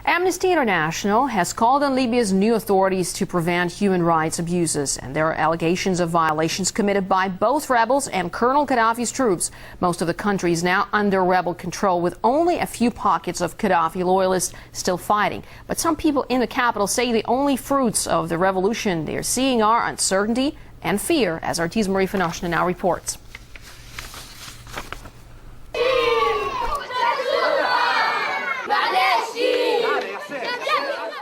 Amnesty International has called on Libya's new authorities to prevent human rights abuses, and there are allegations of violations committed by both rebels and Colonel Gaddafi's troops. Most of the country is now under rebel control, with only a few pockets of Gaddafi loyalists still fighting. But some people in the capital say the only fruits of the revolution they are seeing are uncertainty and fear, as RT's Marie Finoshna now reports.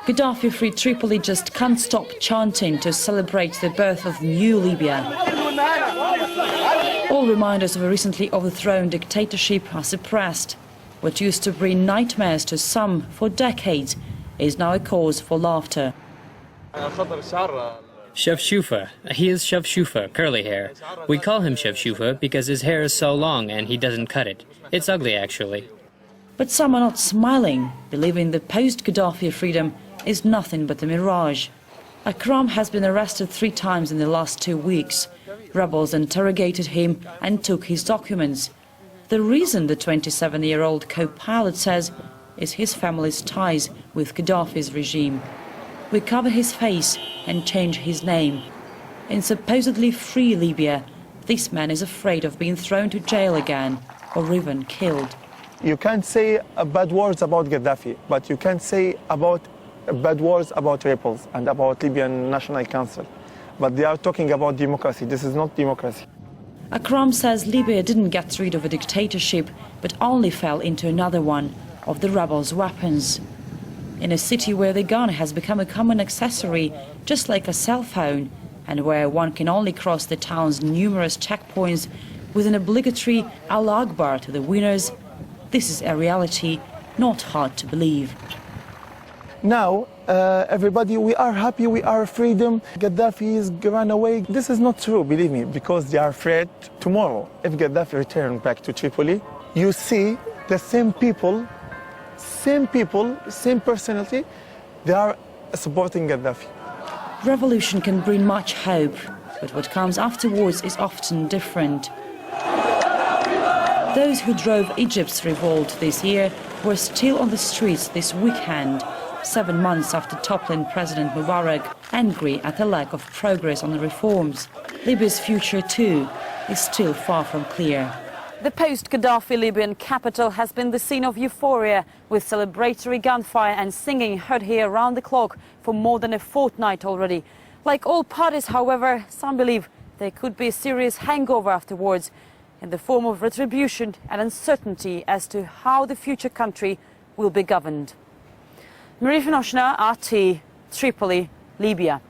Gaddafi-free Tripoli just can't stop chanting to celebrate the birth of new Libya. All reminders of a recently overthrown dictatorship are suppressed. What used to bring nightmares to some for decades is now a cause for laughter. Chef Shufa. He is Chef Shufa, curly hair. We call him Chef Shufa because his hair is so long and he doesn't cut it. It's ugly, actually. But some are not smiling, believing the post-Gaddafi freedom is nothing but a mirage. Akram has been arrested 3 times in the last 2 weeks. Rebels interrogated him and took his documents. The reason the 27-year-old co-pilot says is his family's ties with Gaddafi's regime. We cover his face and change his name. In supposedly free Libya, this man is afraid of being thrown to jail again or even killed. You can't say bad words about Gaddafi, but you can say bad words about rebels and about Libyan National Council. But they are talking about democracy. This is not democracy. Akram says Libya didn't get rid of a dictatorship, but only fell into another one of the rebels' weapons. In a city where the gun has become a common accessory, just like a cell phone, and where one can only cross the town's numerous checkpoints with an obligatory Allah Akbar to the winners, this is a reality not hard to believe. Now, everybody, we are happy, we are freedom. Gaddafi is run away. This is not true, believe me, because they are afraid tomorrow. If Gaddafi returns back to Tripoli, you see the same people, same personality, they are supporting Gaddafi. Revolution can bring much hope, but what comes afterwards is often different. Those who drove Egypt's revolt this year were still on the streets this weekend, 7 months after toppling President Mubarak, angry at the lack of progress on the reforms. Libya's future, too, is still far from clear. The post-Gaddafi Libyan capital has been the scene of euphoria, with celebratory gunfire and singing heard here around the clock for more than a fortnight already. Like all parties, however, some believe there could be a serious hangover afterwards, in the form of retribution and uncertainty as to how the future country will be governed. Marie Finoshna, RT, Tripoli, Libya.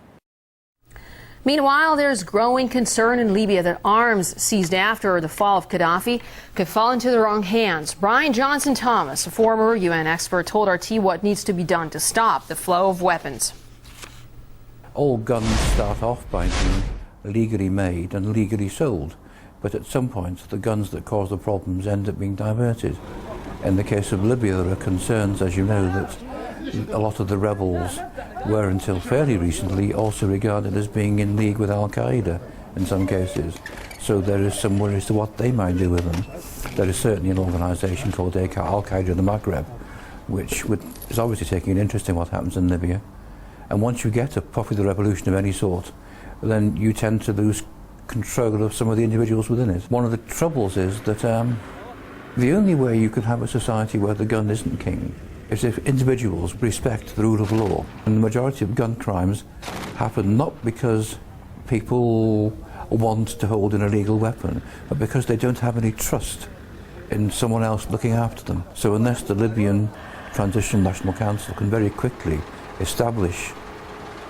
Meanwhile, there's growing concern in Libya that arms seized after the fall of Gaddafi could fall into the wrong hands. Brian Johnson-Thomas, a former UN expert, told RT what needs to be done to stop the flow of weapons. All guns start off by being legally made and legally sold, but at some point the guns that cause the problems end up being diverted. In the case of Libya, there are concerns, as you know, that a lot of the rebels were until fairly recently also regarded as being in league with Al-Qaeda in some cases. So there is some worry as to what they might do with them. There is certainly an organisation called Al-Qaeda in the Maghreb, which is obviously taking an interest in what happens in Libya. And once you get a popular revolution of any sort, then you tend to lose control of some of the individuals within it. One of the troubles is that the only way you can have a society where the gun isn't king is if individuals respect the rule of law. And the majority of gun crimes happen not because people want to hold an illegal weapon, but because they don't have any trust in someone else looking after them. So unless the Libyan Transitional National Council can very quickly establish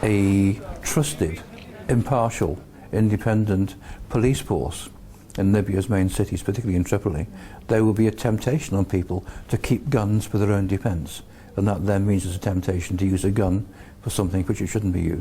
a trusted, impartial, independent police force in Libya's main cities, particularly in Tripoli, there will be a temptation on people to keep guns for their own defence, and that then means there's a temptation to use a gun for something which it shouldn't be used.